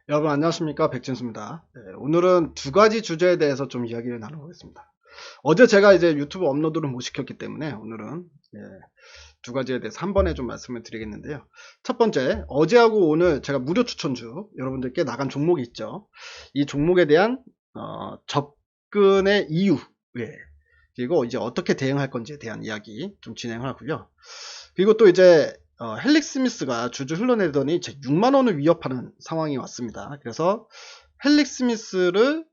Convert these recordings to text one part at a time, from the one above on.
여러분 안녕하십니까, 백진수입니다. 오늘은 두 가지 주제에 대해서 좀 이야기를 나눠보겠습니다. 어제 제가 이제 유튜브 업로드를 못 시켰기 때문에 오늘은 두 가지에 대해서 한 번에 좀 말씀을 드리겠는데요. 첫 번째, 어제하고 오늘 제가 무료 추천주 여러분들께 나간 종목이 있죠. 이 종목에 대한 접근의 이유, 그리고 이제 어떻게 대응할 건지에 대한 이야기 좀 진행을 하고요. 그리고 또 이제 헬릭 스미스가 주주 흘러내더니 6만원을 위협하는 상황이 왔습니다. 그래서 헬릭 스미스를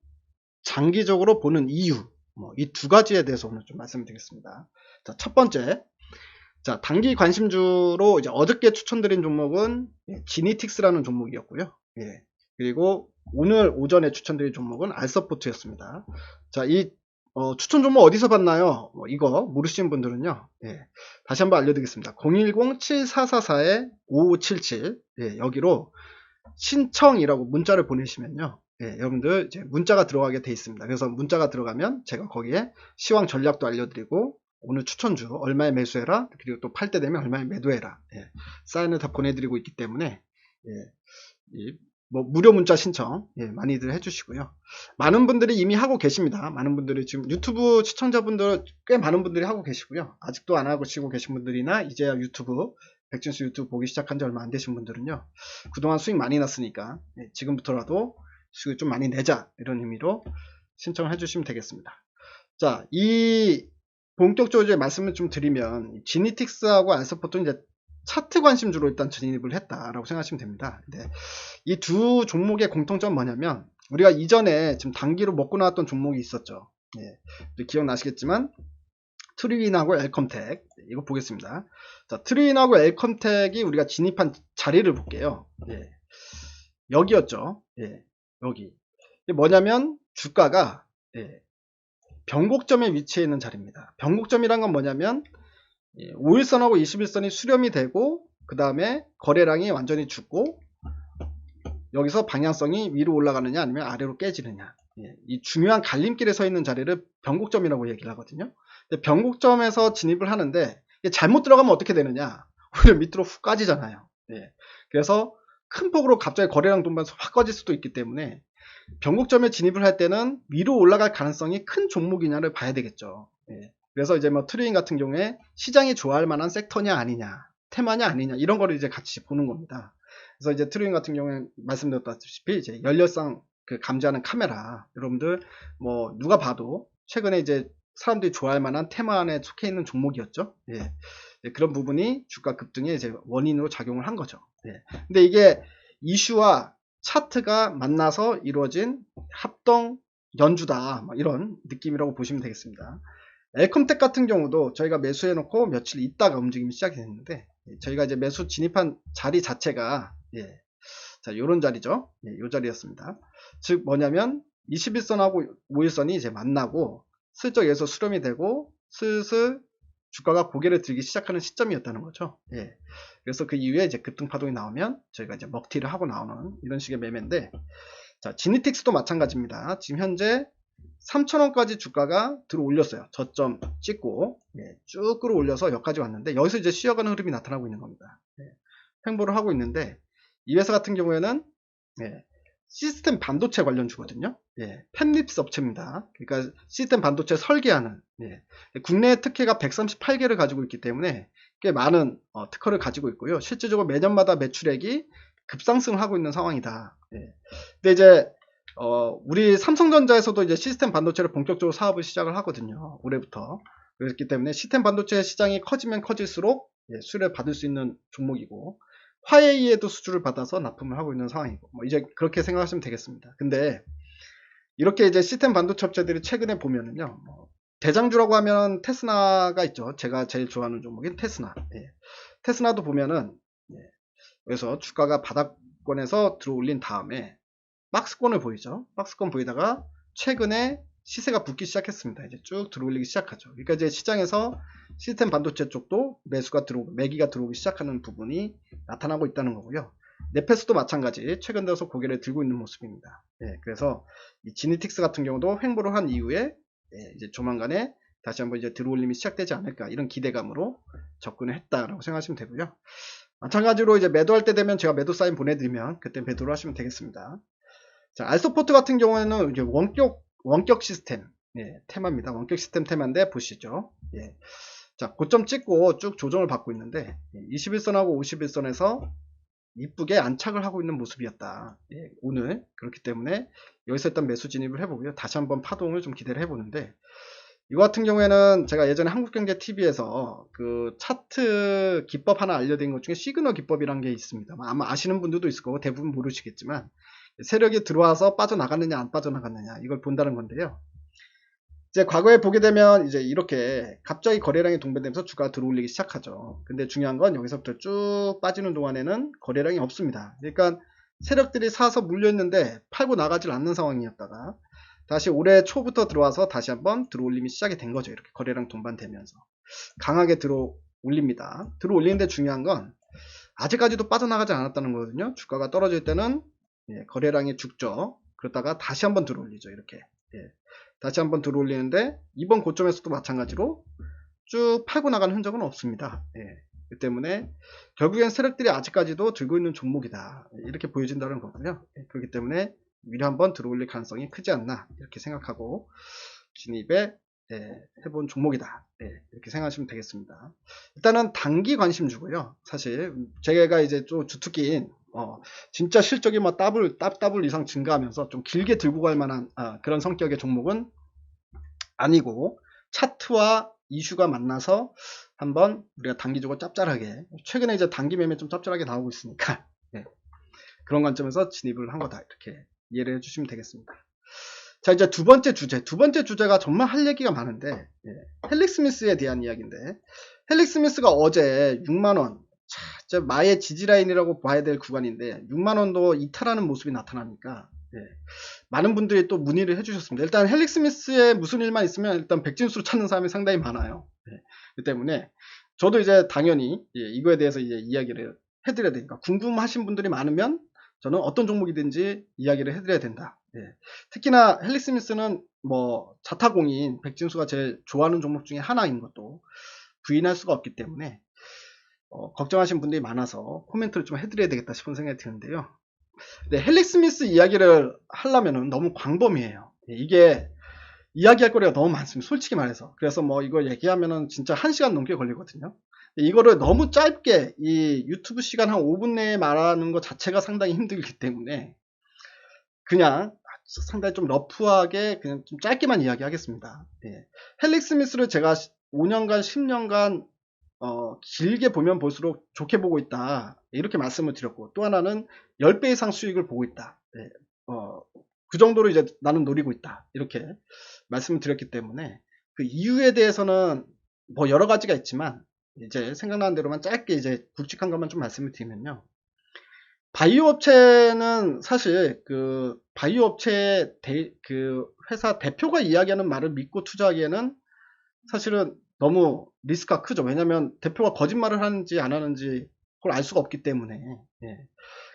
장기적으로 보는 이유, 이 두 가지에 대해서 오늘 좀 말씀드리겠습니다. 자, 첫 번째, 자, 단기 관심주로 이제 어저께 추천드린 종목은 지니틱스라는 종목이었고요. 그리고 오늘 오전에 추천드린 종목은 알서포트였습니다. 자, 이 추천 종목 어디서 봤나요? 이거 모르시는 분들은요, 다시 한번 알려드리겠습니다. 010-7444-5577 여기로 신청이라고 문자를 보내시면요, 여러분들 이제 문자가 들어가게 돼 있습니다. 그래서 문자가 들어가면 제가 거기에 시황 전략도 알려드리고 오늘 추천주 얼마에 매수해라, 그리고 또 팔 때 되면 얼마에 매도해라, 사인을 다 보내드리고 있기 때문에 무료 문자 신청 많이들 해주시고요. 많은 분들이 이미 하고 계십니다. 많은 분들이 지금 유튜브 시청자분들 꽤 많은 분들이 하고 계시고요. 아직도 안 하고 계신 분들이나 이제야 백진수 유튜브 보기 시작한 지 얼마 안 되신 분들은요, 그동안 수익 많이 났으니까 지금부터라도 수익을 좀 많이 내자, 이런 의미로 신청을 해주시면 되겠습니다. 자, 이 본격적으로 이제 말씀을 좀 드리면 지니틱스하고 알서포트는 이제 차트 관심주로 일단 진입을 했다라고 생각하시면 됩니다. 이 두 종목의 공통점은 뭐냐면, 우리가 이전에 지금 단기로 먹고 나왔던 종목이 있었죠. 기억나시겠지만 트루윈하고 엘컴텍, 이거 보겠습니다. 자, 트루윈하고 엘컴텍이 우리가 진입한 자리를 볼게요. 여기였죠. 여기. 이게 뭐냐면 주가가 변곡점에 위치해 있는 자리입니다. 변곡점이란 건 뭐냐면 5일선하고 21선이 수렴이 되고 그 다음에 거래량이 완전히 죽고 여기서 방향성이 위로 올라가느냐 아니면 아래로 깨지느냐, 이 중요한 갈림길에 서 있는 자리를 변곡점이라고 얘기를 하거든요. 근데 변곡점에서 진입을 하는데 잘못 들어가면 어떻게 되느냐, 오히려 밑으로 훅 까지잖아요. 그래서 큰 폭으로 갑자기 거래량 돌면서 확 꺼질 수도 있기 때문에 변곡점에 진입을 할 때는 위로 올라갈 가능성이 큰 종목이냐를 봐야 되겠죠. 그래서 이제 트레이딩 같은 경우에 시장이 좋아할 만한 섹터냐 아니냐, 테마냐 아니냐, 이런 거를 이제 같이 보는 겁니다. 그래서 이제 트레이딩 같은 경우에 말씀드렸다시피 이제 열렬상 감지하는 카메라, 여러분들 누가 봐도 최근에 이제 사람들이 좋아할 만한 테마 안에 속해 있는 종목이었죠. 그런 부분이 주가 급등의 이제 원인으로 작용을 한 거죠. 근데 이게 이슈와 차트가 만나서 이루어진 합동 연주다, 이런 느낌이라고 보시면 되겠습니다. 엘컴텍 같은 경우도 저희가 매수해 놓고 며칠 있다가 움직임이 시작이 됐는데, 저희가 이제 매수 진입한 자리 자체가 자, 요런 자리죠. 요 자리였습니다. 즉 뭐냐면 21선하고 5일선이 이제 만나고 슬쩍 여기서 수렴이 되고 슬슬 주가가 고개를 들기 시작하는 시점이었다는 거죠. 그래서 그 이후에 이제 급등파동이 나오면 저희가 이제 먹튀를 하고 나오는 이런 식의 매매인데, 자, 지니틱스도 마찬가지입니다. 지금 현재 3,000원까지 주가가 들어 올렸어요. 저점 찍고 쭉 끌어올려서 여기까지 왔는데, 여기서 이제 쉬어가는 흐름이 나타나고 있는 겁니다. 횡보를 하고 있는데, 이 회사 같은 경우에는 시스템 반도체 관련주거든요. 펜립스 업체입니다. 그러니까 시스템 반도체 설계하는, 국내 특허가 138개를 가지고 있기 때문에 꽤 많은 특허를 가지고 있고요. 실질적으로 매년마다 매출액이 급상승을 하고 있는 상황이다. 근데 이제 우리 삼성전자에서도 이제 시스템 반도체를 본격적으로 사업을 시작을 하거든요. 올해부터. 그렇기 때문에 시스템 반도체 시장이 커지면 커질수록 수혜를 받을 수 있는 종목이고, 화웨이에도 수주를 받아서 납품을 하고 있는 상황이고, 이제 그렇게 생각하시면 되겠습니다. 근데 이렇게 이제 시스템 반도체 업체들이 최근에 보면은요, 대장주라고 하면 테스나가 있죠. 제가 제일 좋아하는 종목인 테스나. 테스나도 보면은 그래서 주가가 바닥권에서 들어올린 다음에 박스권을 보이죠. 박스권 보이다가 최근에 시세가 붙기 시작했습니다. 이제 쭉 들어올리기 시작하죠. 그러니까 이제 시장에서 시스템 반도체 쪽도 매수가 들어오고 매기가 들어오기 시작하는 부분이 나타나고 있다는 거고요. 네페스도 마찬가지 최근 들어서 고개를 들고 있는 모습입니다. 그래서 이 지니틱스 같은 경우도 횡보를 한 이후에 이제 조만간에 다시 한번 이제 들어올림이 시작되지 않을까, 이런 기대감으로 접근을 했다라고 생각하시면 되고요. 마찬가지로 이제 매도할 때 되면 제가 매도 사인 보내드리면 그때 매도를 하시면 되겠습니다. 자, 알서포트 같은 경우에는 이제 원격 시스템 테마입니다. 원격 시스템 테마인데 보시죠. 자, 고점 찍고 쭉 조정을 받고 있는데 21선하고 51선에서 이쁘게 안착을 하고 있는 모습이었다. 오늘 그렇기 때문에 여기서 일단 매수 진입을 해보고요. 다시 한번 파동을 좀 기대를 해보는데 이거 같은 경우에는 제가 예전에 한국경제TV에서 그 차트 기법 하나 알려드린 것 중에 시그널 기법이라는 게 있습니다. 아마 아시는 분들도 있을 거고 대부분 모르시겠지만 세력이 들어와서 빠져나갔느냐 안 빠져나갔느냐 이걸 본다는 건데요. 이제 과거에 보게 되면 이제 이렇게 갑자기 거래량이 동반되면서 주가가 들어올리기 시작하죠. 근데 중요한 건 여기서부터 쭉 빠지는 동안에는 거래량이 없습니다. 그러니까 세력들이 사서 물려있는데 팔고 나가질 않는 상황이었다가 다시 올해 초부터 들어와서 다시 한번 들어올림이 시작이 된 거죠. 이렇게 거래량 동반되면서 강하게 들어올립니다. 들어올리는데 중요한 건 아직까지도 빠져나가지 않았다는 거거든요. 주가가 떨어질 때는 거래량이 죽죠. 그러다가 다시 한번 들어올리죠. 이렇게 다시 한번 들어올리는데 이번 고점에서도 마찬가지로 쭉 팔고 나가는 흔적은 없습니다. 그 때문에 결국엔 세력들이 아직까지도 들고 있는 종목이다. 이렇게 보여진다는 거고요. 그렇기 때문에 위로 한번 들어올릴 가능성이 크지 않나 이렇게 생각하고 진입에 해본 종목이다. 이렇게 생각하시면 되겠습니다. 일단은 단기 관심주고요. 사실 제가 이제 좀 주특기인 진짜 실적이 뭐 더블 이상 증가하면서 좀 길게 들고 갈 만한 그런 성격의 종목은 아니고 차트와 이슈가 만나서 한번 우리가 단기적으로 짭짤하게 최근에 이제 단기 매매 좀 짭짤하게 나오고 있으니까 그런 관점에서 진입을 한 거다 이렇게 이해를 해주시면 되겠습니다. 자, 이제 두 번째 주제가 정말 할 얘기가 많은데 헬릭스미스에 대한 이야기인데 헬릭스미스가 어제 6만원 마의 지지라인이라고 봐야 될 구간인데 6만원도 이탈하는 모습이 나타나니까 많은 분들이 또 문의를 해주셨습니다. 일단 헬릭스미스에 무슨 일만 있으면 일단 백진수로 찾는 사람이 상당히 많아요. 그 때문에 저도 이제 당연히 이거에 대해서 이제 이야기를 해드려야 되니까 궁금하신 분들이 많으면 저는 어떤 종목이든지 이야기를 해드려야 된다. 특히나 헬릭스미스는 뭐 자타공인 백진수가 제일 좋아하는 종목 중에 하나인 것도 부인할 수가 없기 때문에 걱정하신 분들이 많아서 코멘트를 좀 해드려야 되겠다 싶은 생각이 드는데요. 헬릭스미스 이야기를 하려면은 너무 광범위해요. 이게 이야기할 거리가 너무 많습니다. 솔직히 말해서. 그래서 뭐 이거 얘기하면은 진짜 1시간 넘게 걸리거든요. 이거를 너무 짧게 이 유튜브 시간 한 5분 내에 말하는 것 자체가 상당히 힘들기 때문에 그냥 상당히 좀 러프하게 그냥 좀 짧게만 이야기하겠습니다. 헬릭스미스를 제가 5년간 10년간 길게 보면 볼수록 좋게 보고 있다 이렇게 말씀을 드렸고 또 하나는 10배 이상 수익을 보고 있다. 그 정도로 이제 나는 노리고 있다 이렇게 말씀을 드렸기 때문에 그 이유에 대해서는 뭐 여러 가지가 있지만 이제 생각나는 대로만 짧게 이제 굵직한 것만 좀 말씀을 드리면요. 바이오 업체는 사실 그 바이오 업체 그 회사 대표가 이야기하는 말을 믿고 투자하기에는 사실은 너무 리스크가 크죠. 왜냐하면 대표가 거짓말을 하는지 안 하는지 그걸 알 수가 없기 때문에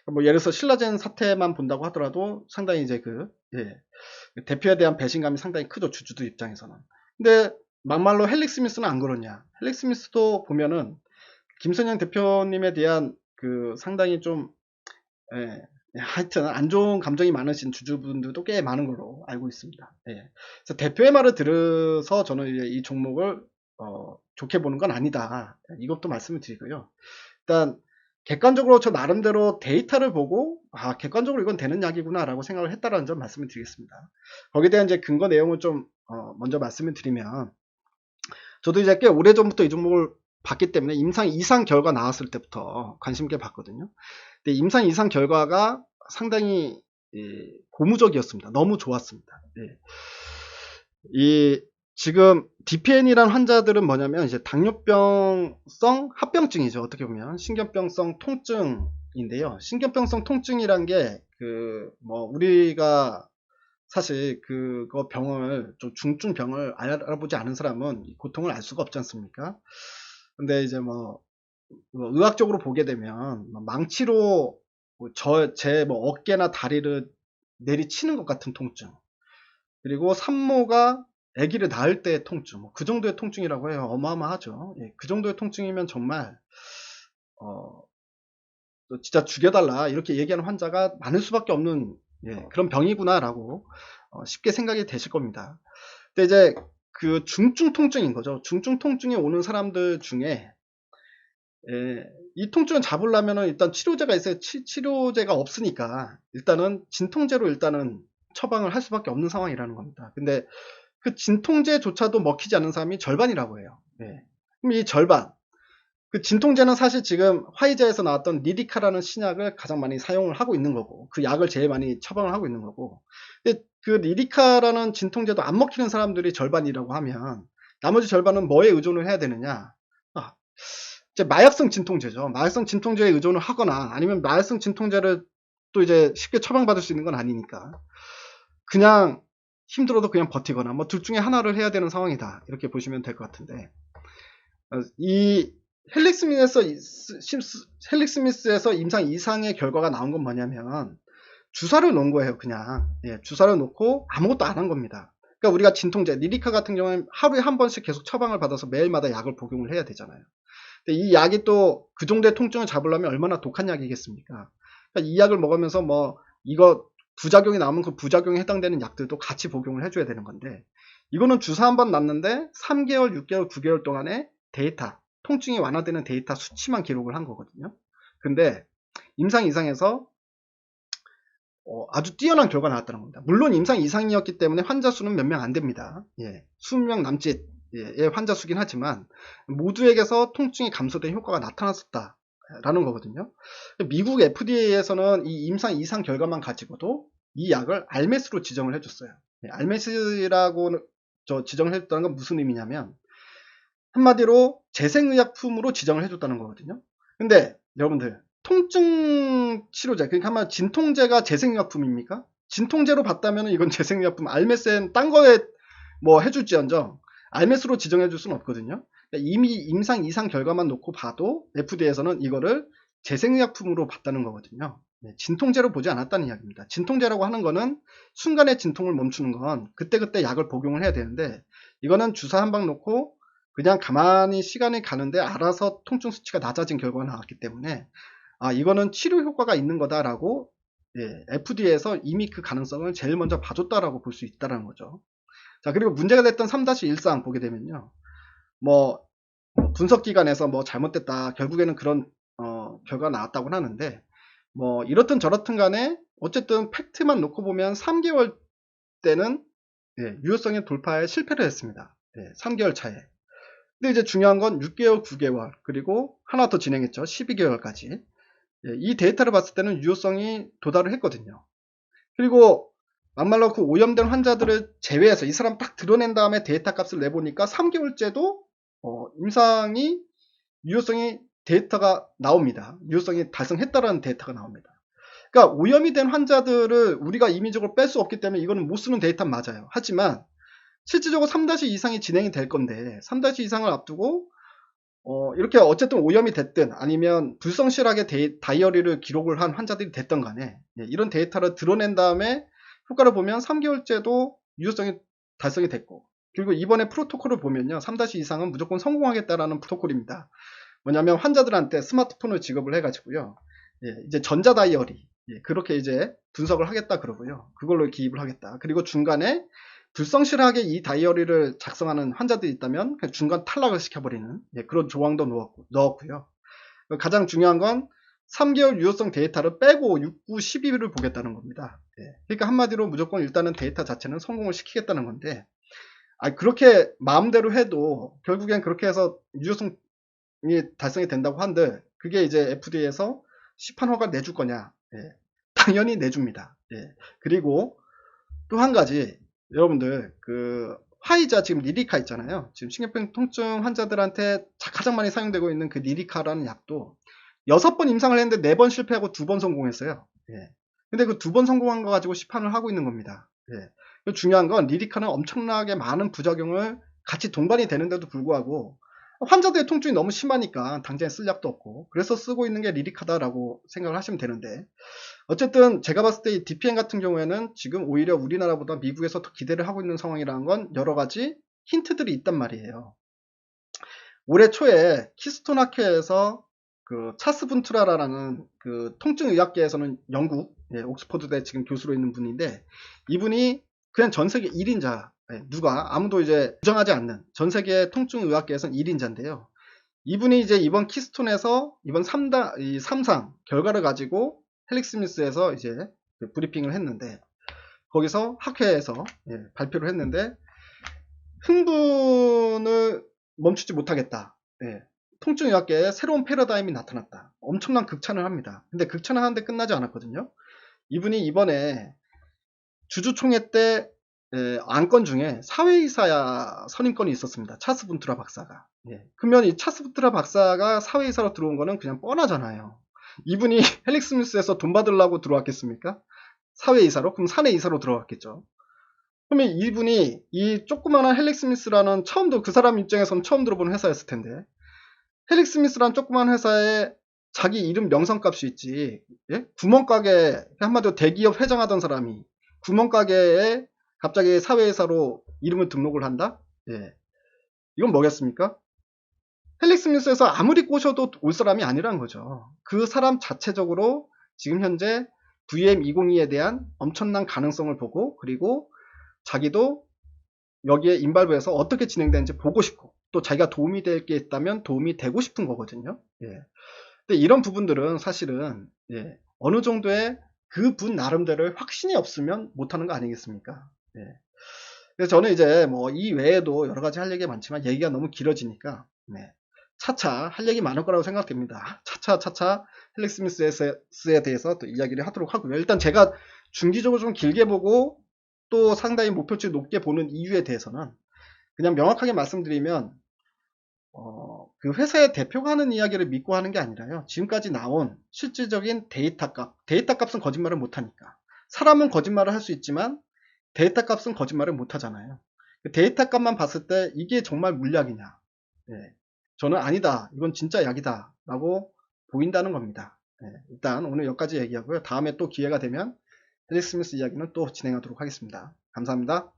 뭐 예를 들어서 신라젠 사태만 본다고 하더라도 상당히 이제 그 대표에 대한 배신감이 상당히 크죠. 주주들 입장에서는. 근데 막말로 헬릭스미스는 안 그러냐. 헬릭스미스도 보면은 김선영 대표님에 대한 그 상당히 좀 하여튼 안 좋은 감정이 많으신 주주분들도 꽤 많은 걸로 알고 있습니다. 그래서 대표의 말을 들어서 저는 이제 이 종목을 좋게 보는 건 아니다. 이것도 말씀을 드리고요. 일단 객관적으로 저 나름대로 데이터를 보고 객관적으로 이건 되는 약이구나 라고 생각을 했다라는 점 말씀을 드리겠습니다. 거기에 대한 이제 근거 내용을 좀 먼저 말씀을 드리면 저도 이제 꽤 오래전부터 이 종목을 봤기 때문에 임상 이상 결과 나왔을 때부터 관심 있게 봤거든요. 근데 임상 이상 결과가 상당히 고무적이었습니다. 너무 좋았습니다. 이 지금 DPN이란 환자들은 뭐냐면 이제 당뇨병성 합병증이죠. 어떻게 보면 신경병성 통증인데요. 신경병성 통증이란 게 그 뭐 우리가 사실 그거 병을 좀 중증병을 알아보지 않은 사람은 고통을 알 수가 없지 않습니까? 근데 이제 뭐 의학적으로 보게 되면 망치로 제 뭐 어깨나 다리를 내리치는 것 같은 통증, 그리고 산모가 아기를 낳을 때의 통증, 그 정도의 통증이라고 해요. 어마어마하죠. 그 정도의 통증이면 정말 진짜 죽여달라 이렇게 얘기하는 환자가 많을 수밖에 없는 그런 병이구나라고 쉽게 생각이 되실 겁니다. 근데 이제 그 중증 통증인 거죠. 중증 통증이 오는 사람들 중에 이 통증을 잡으려면은 일단 치료제가 있어요. 치료제가 없으니까 일단은 진통제로 일단은 처방을 할 수밖에 없는 상황이라는 겁니다. 근데 그 진통제조차도 먹히지 않는 사람이 절반이라고 해요. 그럼 이 절반, 그 진통제는 사실 지금 화이자에서 나왔던 리디카라는 신약을 가장 많이 사용을 하고 있는 거고, 그 약을 제일 많이 처방을 하고 있는 거고, 근데 그 리디카라는 진통제도 안 먹히는 사람들이 절반이라고 하면 나머지 절반은 뭐에 의존을 해야 되느냐? 이제 마약성 진통제죠. 마약성 진통제에 의존을 하거나 아니면 마약성 진통제를 또 이제 쉽게 처방받을 수 있는 건 아니니까 그냥 힘들어도 그냥 버티거나 뭐 둘 중에 하나를 해야 되는 상황이다. 이렇게 보시면 될 것 같은데, 이 헬릭스미스에서 임상 이상의 결과가 나온 건 뭐냐면 주사를 놓은 거예요. 그냥 주사를 놓고 아무것도 안 한 겁니다. 그러니까 우리가 진통제 리리카 같은 경우는 하루에 한 번씩 계속 처방을 받아서 매일마다 약을 복용을 해야 되잖아요. 근데 이 약이 또 그 정도의 통증을 잡으려면 얼마나 독한 약이겠습니까? 그러니까 이 약을 먹으면서 뭐 이거 부작용이 나오면 그 부작용에 해당되는 약들도 같이 복용을 해줘야 되는 건데, 이거는 주사 한 번 놨는데 3개월, 6개월, 9개월 동안의 데이터, 통증이 완화되는 데이터 수치만 기록을 한 거거든요. 근데 임상 이상에서 아주 뛰어난 결과가 나왔다는 겁니다. 물론 임상 이상이었기 때문에 환자 수는 몇 명 안 됩니다. 20명 남짓 환자 수긴 하지만 모두에게서 통증이 감소된 효과가 나타났었다라는 거거든요. 미국 FDA에서는 이 임상 이상 결과만 가지고도 이 약을 알메스로 지정을 해줬어요. 알메스라고 지정을 해줬다는 건 무슨 의미냐면 한마디로 재생의약품으로 지정을 해줬다는 거거든요. 근데 여러분들, 통증 치료제, 그러니까 한마디로 진통제가 재생의약품입니까? 진통제로 봤다면 이건 재생의약품, 알메스는 딴 거에 뭐 해줄지언정 알메스로 지정해 줄 수는 없거든요. 그러니까 이미 임상 이상 결과만 놓고 봐도 FDA에서는 이거를 재생의약품으로 봤다는 거거든요. 진통제로 보지 않았다는 이야기입니다. 진통제라고 하는 거는 순간에 진통을 멈추는 건 그때그때 약을 복용을 해야 되는데, 이거는 주사 한 방 놓고 그냥 가만히 시간이 가는데 알아서 통증 수치가 낮아진 결과가 나왔기 때문에 이거는 치료 효과가 있는 거다라고 FDA에서 이미 그 가능성을 제일 먼저 봐줬다라고 볼 수 있다는 거죠. 자, 그리고 문제가 됐던 3-1사항 보게 되면요. 뭐 분석기관에서 뭐 잘못됐다, 결국에는 그런 결과가 나왔다고 하는데, 뭐 이렇든 저렇든 간에 어쨌든 팩트만 놓고 보면 3개월 때는 유효성의 돌파에 실패를 했습니다. 3개월 차에. 근데 이제 중요한 건 6개월, 9개월, 그리고 하나 더 진행했죠. 12개월까지. 이 데이터를 봤을 때는 유효성이 도달을 했거든요. 그리고 막말로 그 오염된 환자들을 제외해서 이 사람 딱 드러낸 다음에 데이터 값을 내보니까 3개월째도 임상이 유효성이 데이터가 나옵니다. 유효성이 달성했다라는 데이터가 나옵니다. 그러니까 오염이 된 환자들을 우리가 임의적으로 뺄 수 없기 때문에 이거는 못 쓰는 데이터는 맞아요. 하지만 실질적으로 3-2상이 진행이 될 건데 3-2상을 앞두고 이렇게 어쨌든 오염이 됐든 아니면 불성실하게 다이어리를 기록을 한 환자들이 됐던 간에 이런 데이터를 드러낸 다음에 효과를 보면 3개월째도 유효성이 달성이 됐고, 그리고 이번에 프로토콜을 보면요, 3-2상은 무조건 성공하겠다라는 프로토콜입니다. 뭐냐면 환자들한테 스마트폰을 지급을 해가지고요, 이제 전자 다이어리 그렇게 이제 분석을 하겠다 그러고요, 그걸로 기입을 하겠다. 그리고 중간에 불성실하게 이 다이어리를 작성하는 환자들이 있다면 그냥 중간 탈락을 시켜버리는 그런 조항도 넣었고요. 가장 중요한 건 3개월 유효성 데이터를 빼고 6, 9, 12를 보겠다는 겁니다. 그러니까 한마디로 무조건 일단은 데이터 자체는 성공을 시키겠다는 건데, 그렇게 마음대로 해도 결국엔 그렇게 해서 유효성이 달성이 된다고 한들 그게 이제 FDA에서 시판 허가 내줄 거냐? 당연히 내줍니다. 그리고 또 한 가지, 여러분들 그 화이자 지금 리리카 있잖아요. 지금 신경병 통증 환자들한테 가장 많이 사용되고 있는 그 리리카라는 약도 6번 임상을 했는데 4번 실패하고 2번 성공했어요. 근데 그 2번 성공한 거 가지고 시판을 하고 있는 겁니다. 중요한 건 리리카는 엄청나게 많은 부작용을 같이 동반이 되는데도 불구하고 환자들의 통증이 너무 심하니까 당장에 쓸 약도 없고, 그래서 쓰고 있는 게 리리카다라고 생각을 하시면 되는데, 어쨌든 제가 봤을 때 이 DPN 같은 경우에는 지금 오히려 우리나라보다 미국에서 더 기대를 하고 있는 상황이라는 건 여러 가지 힌트들이 있단 말이에요. 올해 초에 키스톤 학회에서 그 차스 분투라라는 그 통증의학계에서는 영국 옥스퍼드대 지금 교수로 있는 분인데, 이분이 그냥 전 세계 1인자, 누가 아무도 이제 부정하지 않는 전 세계 통증의학계에서는 1인자인데요. 이분이 이제 이번 키스톤에서 이번 3상 결과를 가지고 헬릭 스미스에서 이제 브리핑을 했는데, 거기서 학회에서 발표를 했는데, 흥분을 멈추지 못하겠다. 통증의학계에 새로운 패러다임이 나타났다. 엄청난 극찬을 합니다. 근데 극찬을 하는데 끝나지 않았거든요. 이분이 이번에 주주총회 때 안건 중에 사회이사 선임권이 있었습니다. 차스 분투라 박사가. 그러면 이 차스 분투라 박사가 사회이사로 들어온 거는 그냥 뻔하잖아요. 이분이 헬릭 스미스에서 돈 받으려고 들어왔겠습니까? 사회이사로? 그럼 사내이사로 들어왔겠죠. 그러면 이분이 이 조그마한 헬릭 스미스라는 그 사람 입장에서는 처음 들어보는 회사였을 텐데, 헬릭 스미스라는 조그만 회사에 자기 이름 명성값이 있지, 구멍가게, 한마디로 대기업 회장하던 사람이 구멍가게에 갑자기 사회이사로 이름을 등록을 한다? 이건 뭐겠습니까? 헬릭 스미스에서 아무리 꼬셔도 올 사람이 아니란 거죠. 그 사람 자체적으로 지금 현재 VM202에 대한 엄청난 가능성을 보고, 그리고 자기도 여기에 인발부에서 어떻게 진행되는지 보고 싶고, 또 자기가 도움이 될 게 있다면 도움이 되고 싶은 거거든요. 근데 이런 부분들은 사실은 어느 정도의 그 분 나름대로의 확신이 없으면 못하는 거 아니겠습니까? 그래서 저는 이제 뭐 이 외에도 여러 가지 할 얘기가 많지만 얘기가 너무 길어지니까 차차 할 얘기 많을 거라고 생각됩니다. 차차 헬릭 스미스에 대해서 또 이야기를 하도록 하고요. 일단 제가 중기적으로 좀 길게 보고 또 상당히 목표치 높게 보는 이유에 대해서는 그냥 명확하게 말씀드리면, 그 회사의 대표가 하는 이야기를 믿고 하는 게 아니라요. 지금까지 나온 실질적인 데이터 값은 거짓말을 못하니까. 사람은 거짓말을 할 수 있지만 데이터 값은 거짓말을 못하잖아요. 데이터 값만 봤을 때 이게 정말 물약이냐? 저는 아니다. 이건 진짜 약이다. 라고 보인다는 겁니다. 일단 오늘 여기까지 얘기하고요. 다음에 또 기회가 되면 헬릭 스미스 이야기는 또 진행하도록 하겠습니다. 감사합니다.